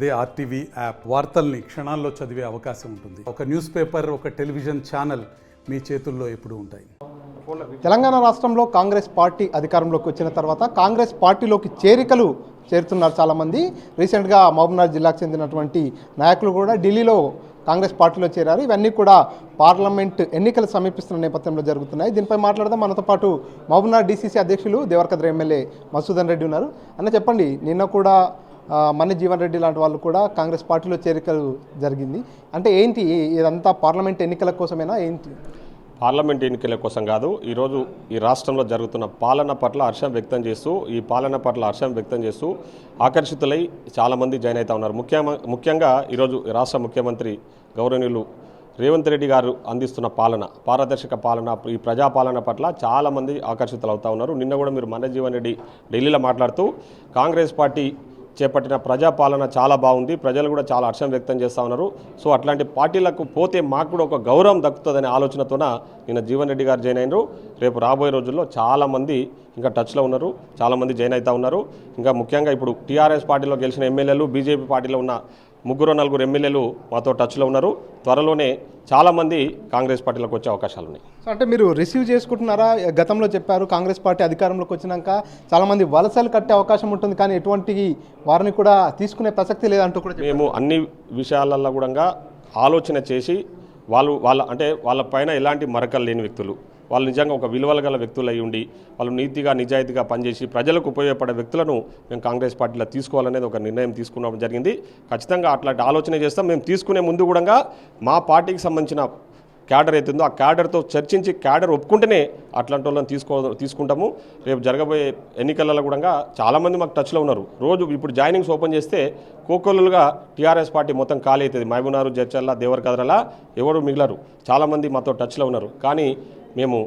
అదే RTV app వార్తల్ని క్షణాల్లో చదివే అవకాశం ఉంటుంది. ఒక న్యూస్ పేపర్, ఒక టెలివిజన్ ఛానల్ మీ చేతుల్లో ఎప్పుడూ ఉంటాయి. తెలంగాణ రాష్ట్రంలో కాంగ్రెస్ పార్టీ అధికారంలోకి వచ్చిన తర్వాత కాంగ్రెస్ పార్టీలోకి చేరుతున్నారు చాలామంది. రీసెంట్గా మహబూబ్నగర్ జిల్లాకు చెందినటువంటి నాయకులు కూడా ఢిల్లీలో కాంగ్రెస్ పార్టీలో చేరారు. ఇవన్నీ కూడా పార్లమెంట్ ఎన్నికలు సమీపిస్తున్న నేపథ్యంలో జరుగుతున్నాయి. దీనిపై మాట్లాడదాం. మనతో పాటు మహబూబ్నగర్ డీసీసీ అధ్యక్షులు దేవరకద్ర ఎమ్మెల్యే మధుసూదన్ రెడ్డి ఉన్నారు. అన్న చెప్పండి, నిన్న కూడా మన్ని జీవన్ రెడ్డి లాంటి వాళ్ళు కూడా కాంగ్రెస్ పార్టీలో చేరికలు జరిగింది. అంటే ఏంటి ఇదంతా పార్లమెంట్ ఎన్నికల కోసమేనా ఏంటి? పార్లమెంట్ ఎన్నికల కోసం కాదు, ఈరోజు ఈ రాష్ట్రంలో జరుగుతున్న పాలన పట్ల హర్షం వ్యక్తం చేస్తూ ఆకర్షితులై చాలామంది జాయిన్ అవుతా ఉన్నారు. ముఖ్యంగా ఈరోజు రాష్ట్ర ముఖ్యమంత్రి గౌరవనీయులు రేవంత్ రెడ్డి గారు అందిస్తున్న పారదర్శక పాలన, ఈ ప్రజాపాలన పట్ల చాలామంది ఆకర్షితులు అవుతా ఉన్నారు. నిన్న కూడా మీరు మన్ని జీవన్ రెడ్డి ఢిల్లీలో మాట్లాడుతూ కాంగ్రెస్ పార్టీ చేపట్టిన ప్రజాపాలన చాలా బాగుంది, ప్రజలు కూడా చాలా హర్షం వ్యక్తం చేస్తూ ఉన్నారు. సో అట్లాంటి పార్టీలకు పోతే మాకు కూడా ఒక గౌరవం దక్కుతుందనే ఆలోచనతోన నిన్న జీవన్ రెడ్డి గారు జాయిన్ అయినారు. రేపు రాబోయే రోజుల్లో చాలామంది ఇంకా టచ్లో ఉన్నారు, చాలామంది జాయిన్ అవుతూ ఉన్నారు. ఇంకా ముఖ్యంగా ఇప్పుడు టీఆర్ఎస్ పార్టీలో గెలిచిన ఎమ్మెల్యేలు, బీజేపీ పార్టీలో ఉన్న 3-4 ఎమ్మెల్యేలు మాతో టచ్లో ఉన్నారు. త్వరలోనే చాలామంది కాంగ్రెస్ పార్టీలోకి వచ్చే అవకాశాలు ఉన్నాయి. అంటే మీరు రిసీవ్ చేసుకుంటున్నారా? గతంలో చెప్పారు కాంగ్రెస్ పార్టీ అధికారంలోకి వచ్చినాక చాలామంది వలసలు కట్టే అవకాశం ఉంటుంది, కానీ ఎటువంటి వారిని కూడా తీసుకునే ప్రసక్తి లేదంటూ కూడా మేము అన్ని విషయాలలో కూడా ఆలోచన చేసి వాళ్ళ పైన ఎలాంటి మరకలు లేని వ్యక్తులు, వాళ్ళు నిజంగా ఒక విలువలు గల వ్యక్తులు అయి ఉండి వాళ్ళు నీతిగా నిజాయితీగా పనిచేసి ప్రజలకు ఉపయోగపడే వ్యక్తులను మేము కాంగ్రెస్ పార్టీలో తీసుకోవాలనేది ఒక నిర్ణయం తీసుకోవడం జరిగింది. ఖచ్చితంగా అట్లాంటి ఆలోచన చేస్తాం. మేము తీసుకునే ముందు కూడా మా పార్టీకి సంబంధించిన క్యాడర్ అవుతుందో ఆ క్యాడర్తో చర్చించి క్యాడర్ ఒప్పుకుంటేనే అట్లాంటి వాళ్ళని తీసుకుంటాము. రేపు జరగబోయే ఎన్నికలలో కూడా చాలామంది మాకు టచ్లో ఉన్నారు. రోజు ఇప్పుడు జాయినింగ్స్ ఓపెన్ చేస్తే కోకొల్లుగా టీఆర్ఎస్ పార్టీ మొత్తం ఖాళీ అవుతుంది. మహబూబ్నగర్, జడ్చర్ల, దేవరకద్రల ఎవరు మిగిలరు. చాలామంది మాతో టచ్లో ఉన్నారు, కానీ మేము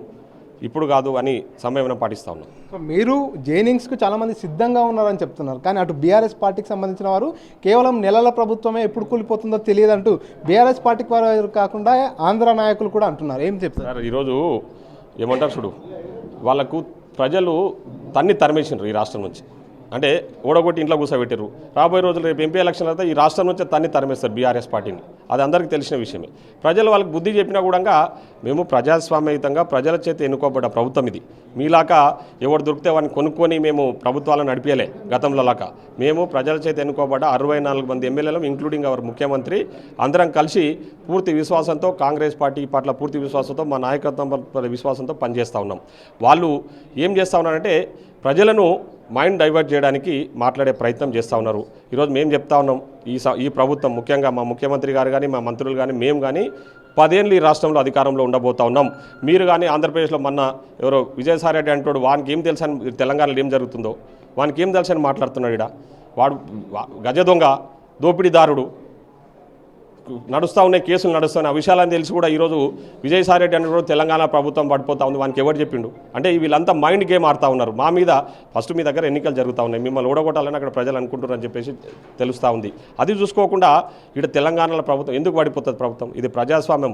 ఇప్పుడు కాదు అని సమయం పాటిస్తూ ఉన్నాం. సో మీరు జైనింగ్స్కు చాలామంది సిద్ధంగా ఉన్నారని చెప్తున్నారు, కానీ అటు బీఆర్ఎస్ పార్టీకి సంబంధించిన వారు కేవలం నెలల ప్రభుత్వమే ఎప్పుడు కూలిపోతుందో తెలియదంటూ బీఆర్ఎస్ పార్టీకి వారు కాకుండా ఆంధ్ర నాయకులు కూడా అంటున్నారు. ఏం చెప్తున్నారు? ఈరోజు ఏమంటారు చూడు, వాళ్ళకు ప్రజలు తరిమేసినారు ఈ రాష్ట్రం నుంచి. అంటే ఓడగొట్టి ఇంట్లో కూర్చోబెట్టారు. రాబోయే రోజులు రేపు ఎంపీ ఎలక్షన్ అయితే ఈ రాష్ట్రం నుంచి తరిమేస్తారు బీఆర్ఎస్ పార్టీని. అది అందరికీ తెలిసిన విషయమే. ప్రజలు వాళ్ళకి బుద్ధి చెప్పినా కూడా మేము ప్రజాస్వామ్యయుతంగా ప్రజల చేత ఎన్నుకోబడ్డ ప్రభుత్వం ఇది. మీలాగా ఎవరు దొరికితే వాడిని కొనుక్కొని మేము ప్రభుత్వాలను నడిపేయలే. గతంలో లాగా మేము ప్రజల చేత ఎన్నుకోబడ్డ 64 మంది ఎమ్మెల్యేలు, ఇంక్లూడింగ్ అవర్ ముఖ్యమంత్రి, అందరం కలిసి పూర్తి విశ్వాసంతో కాంగ్రెస్ పార్టీ పట్ల పూర్తి విశ్వాసంతో మా నాయకత్వం పట్ల విశ్వాసంతో పనిచేస్తూ ఉన్నాం. వాళ్ళు ఏం చేస్తూ ఉన్నారంటే ప్రజలను మైండ్ డైవర్ట్ చేయడానికి మాట్లాడే ప్రయత్నం చేస్తూ ఉన్నారు. ఈరోజు మేము చెప్తా ఉన్నాం, ఈ ప్రభుత్వం ముఖ్యంగా మా ముఖ్యమంత్రి గారు కానీ మా మంత్రులు కానీ మేము కానీ 10 ఏళ్ళు ఈ రాష్ట్రంలో అధికారంలో ఉండబోతా ఉన్నాం. మీరు కానీ ఆంధ్రప్రదేశ్లో మొన్న ఎవరో విజయసాయి రెడ్డి అంటాడు, వానికి ఏం తెలుసు అని, తెలంగాణలో ఏం జరుగుతుందో వానికి ఏం తెలుసు అని మాట్లాడుతున్నాడు. ఇక్కడ వాడు గజ దొంగ, దోపిడీదారుడు, నడుస్తూ ఉన్నాయి కేసులు నడుస్తున్నాయి. ఆ విషయాలని తెలిసి కూడా ఈరోజు విజయసాయి రెడ్డి అంటే కూడా తెలంగాణ ప్రభుత్వం పడిపోతూ ఉంది, వానికి ఎవరు చెప్పిండు అంటే వీళ్ళంతా మైండ్ గేమ్ ఆడుతూ ఉన్నారు. మా మీద ఫస్ట్ మీ దగ్గర ఎన్నికలు జరుగుతూ ఉన్నాయి, మిమ్మల్ని ఓడగొట్టాలని అక్కడ ప్రజలు అనుకుంటున్నారు అని చెప్పేసి తెలుస్తూ ఉంది. అది చూసుకోకుండా ఇక్కడ తెలంగాణలో ప్రభుత్వం ఎందుకు పడిపోతుంది? ప్రభుత్వం ఇది ప్రజాస్వామ్యం,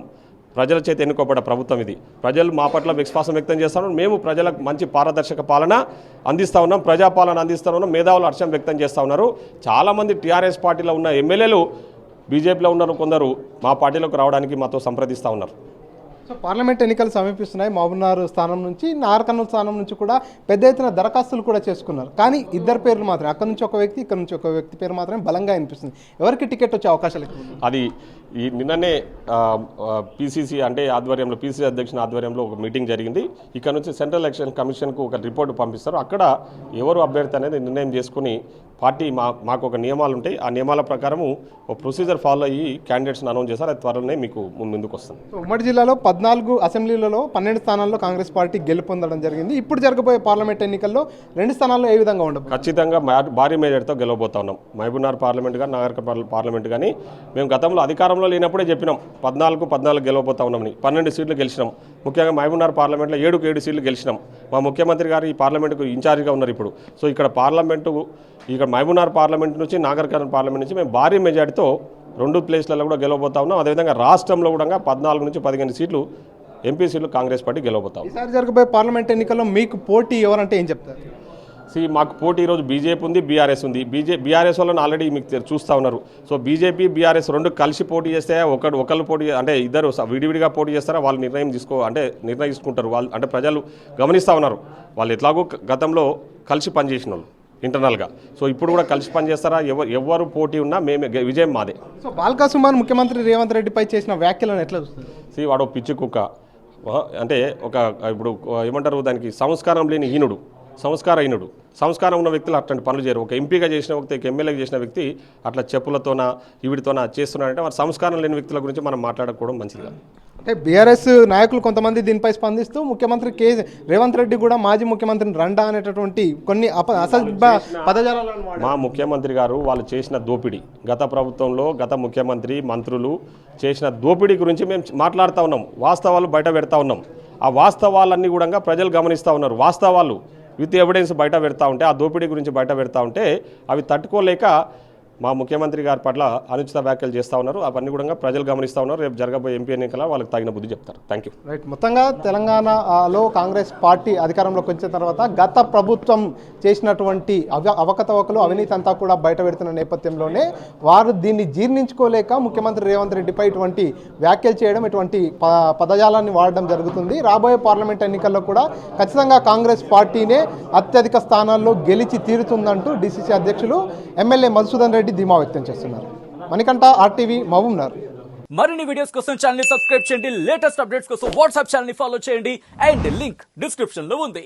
ప్రజల చేత ఎన్నుకోబడ్డ ప్రభుత్వం ఇది. ప్రజలు మా పట్ల విశ్వాసం వ్యక్తం చేస్తా ఉన్నారు. మేము ప్రజలకు మంచి పారదర్శక పాలన అందిస్తూ ఉన్నాం, ప్రజాపాలన అందిస్తూ ఉన్నాం. మేధావులు హర్షం వ్యక్తం చేస్తూ ఉన్నారు. చాలామంది టీఆర్ఎస్ పార్టీలో ఉన్న ఎమ్మెల్యేలు బీజేపీలో ఉన్నారు, కొందరు మా పార్టీలోకి రావడానికి మాతో సంప్రదిస్తూ ఉన్నారు. సో పార్లమెంట్ ఎన్నికలు సమీపిస్తున్నాయి. మహబూబ్నగర్ స్థానం నుంచి, నాగర్ కర్నూలు స్థానం నుంచి కూడా పెద్ద ఎత్తున దరఖాస్తులు కూడా చేసుకున్నారు, కానీ ఇద్దరు పేర్లు మాత్రమే, అక్కడ నుంచి ఒక వ్యక్తి, ఇక్కడ నుంచి ఒక వ్యక్తి పేరు మాత్రమే బలంగా అనిపిస్తుంది. ఎవరికి టికెట్ వచ్చే అవకాశాలు ఎక్కువ? అది ఈ నిన్ననే పీసీసీ అంటే ఆధ్వర్యంలో, పీసీసీ అధ్యక్షుని ఆధ్వర్యంలో ఒక మీటింగ్ జరిగింది. ఇక్కడ నుంచి సెంట్రల్ ఎలక్షన్ కమిషన్కు ఒక రిపోర్ట్ పంపిస్తారు. అక్కడ ఎవరు అభ్యర్థి అనేది నిర్ణయం చేసుకుని పార్టీ మాకు ఒక నియమాలు ఉంటాయి, ఆ నియమాల ప్రకారము ఒక ప్రొసీజర్ ఫాలో అయ్యి క్యాండిడేట్స్ని అనౌన్స్ చేస్తారు. అది త్వరలోనే మీకు ముందుకు వస్తుంది. ఉమ్మడి జిల్లాలో 14 అసెంబ్లీలలో 12 స్థానాల్లో కాంగ్రెస్ పార్టీ గెలుపొందడం జరిగింది. ఇప్పుడు జరగబోయే పార్లమెంట్ ఎన్నికల్లో 2 స్థానాల్లో ఏ విధంగా ఉండదు? ఖచ్చితంగా భారీ మెజార్టీతో గెలవబోతా ఉన్నాం. మహబూబ్నగర్ పార్లమెంట్ కానీ, నాగర్ కర్నూలు పార్లమెంట్ కానీ మేము గతంలో అధికారంలో లేనప్పుడే చెప్పినాం 14 గెలవబోతా ఉన్నామని. 12 సీట్లు గెలిచినాం. ముఖ్యంగా మహబూబ్నగర్ పార్లమెంట్లో 7 సీట్లు గెలిచినాం. మా ముఖ్యమంత్రి గారు ఈ పార్లమెంటుకు ఇన్ఛార్జిగా ఉన్నారు ఇప్పుడు. సో ఇక్కడ మహబూబ్నగర్ పార్లమెంట్ నుంచి, నాగర్ కర్నూలు పార్లమెంట్ నుంచి మేము భారీ మెజార్టీతో 2 ప్లేస్లలో కూడా గెలవబోతా ఉన్నాం. అదేవిధంగా రాష్ట్రంలో కూడా 14 నుంచి 15 సీట్లు ఎంపీ సీట్లు కాంగ్రెస్ పార్టీ గెలవబోతాం. ఈసారి జరగబోయే పార్లమెంట్ ఎన్నికల్లో మీకు పోటీ ఎవరంటే ఏం చెప్తారు? మాకు పోటీ ఈరోజు బీజేపీ ఉంది, బీఆర్ఎస్ ఉంది. బీఆర్ఎస్ వాళ్ళని ఆల్రెడీ మీకు చూస్తూ ఉన్నారు. సో బీజేపీ బీఆర్ఎస్ రెండు కలిసి పోటీ చేస్తే ఒకళ్ళు పోటీ అంటే ఇద్దరు విడివిడిగా పోటీ చేస్తారా వాళ్ళు నిర్ణయించుకుంటారు. వాళ్ళు అంటే ప్రజలు గమనిస్తూ ఉన్నారు. వాళ్ళు ఎట్లాగో గతంలో కలిసి పనిచేసిన వాళ్ళు ఇంటర్నల్గా. సో ఇప్పుడు కూడా కలిసి పనిచేస్తారా? ఎవరు పోటీ ఉన్నా విజయం మాదే. సో బాల్కా సుమన్ ముఖ్యమంత్రి రేవంత్ రెడ్డిపై చేసిన వ్యాఖ్యలను ఎట్లా చూస్తారు? వాడు పిచ్చి కుక్క. అంటే ఇప్పుడు ఏమంటారు దానికి సంస్కారం లేని హీనుడు, సంస్కారం ఉన్న వ్యక్తులు అట్లాంటి పనులు చేయరు. ఒక ఎంపీగా చేసిన వ్యక్తి, ఒక ఎమ్మెల్యేగా చేసిన వ్యక్తి అట్లా చెప్పులతోన వీటితోన చేస్తున్నారంటే వారు సంస్కారం లేని వ్యక్తుల గురించి మనం మాట్లాడుకోవడం మంచిదిగా. అంటే బీఆర్ఎస్ నాయకులు కొంతమంది దీనిపై స్పందిస్తూ ముఖ్యమంత్రి రేవంత్ రెడ్డి కూడా మాజీ ముఖ్యమంత్రిని రండా అనేటటువంటి కొన్ని అసభ్య పదజాలాలను మా ముఖ్యమంత్రి గారు వాళ్ళు చేసిన దోపిడీ, గత ప్రభుత్వంలో గత ముఖ్యమంత్రి మంత్రులు చేసిన దోపిడీ గురించి మేము మాట్లాడుతూ ఉన్నాం. వాస్తవాలు బయట పెడతా ఉన్నాం. ఆ వాస్తవాలన్నీ కూడా ప్రజలు గమనిస్తూ ఉన్నారు. వాస్తవాలు విత్ ఎవిడెన్స్ బయట పెడతా ఉంటే, ఆ దోపిడీ గురించి బయట పెడతా ఉంటే అవి తట్టుకోలేక మా ముఖ్యమంత్రి గారి పట్ల అనుచిత వ్యాఖ్యలు చేస్తూ ఉన్నారు. అవన్నీ కూడా ప్రజలు గమనిస్తూ ఉన్నారు. రేపు జరగబోయే ఎంపీ ఎన్నికల వాళ్ళకి తగిన బుద్ధి చెప్తారు. Thank you. రైట్. మొత్తంగా తెలంగాణలో కాంగ్రెస్ పార్టీ అధికారంలోకి వచ్చిన తర్వాత గత ప్రభుత్వం చేసినటువంటి అవకతవకలు, అవినీతి అంతా కూడా బయట పెడుతున్న నేపథ్యంలోనే వారు దీన్ని జీర్ణించుకోలేక ముఖ్యమంత్రి రేవంత్ రెడ్డిపై ఇటువంటి వ్యాఖ్యలు చేయడం, ఇటువంటి పదజాలాన్ని వాడడం జరుగుతుంది. రాబోయే పార్లమెంట్ ఎన్నికల్లో కూడా ఖచ్చితంగా కాంగ్రెస్ పార్టీనే అత్యధిక స్థానాల్లో గెలిచి తీరుతుందంటూ డీసీసీ అధ్యక్షులు ఎమ్మెల్యే మధుసూదన్ రెడ్డి ధీమా వ్యక్తం చేస్తున్నారు. మణికంఠ, RTV, మహబూబ్నగర్. మరిన్ని వీడియోస్ కోసం ఛానల్ ని సబ్స్క్రైబ్ చేయండి. లేటెస్ట్ అప్డేట్స్ కోసం వాట్సాప్ ఛానల్ ని ఫాలో చేయండి. అండ్ లింక్ డిస్క్రిప్షన్ లో ఉంది.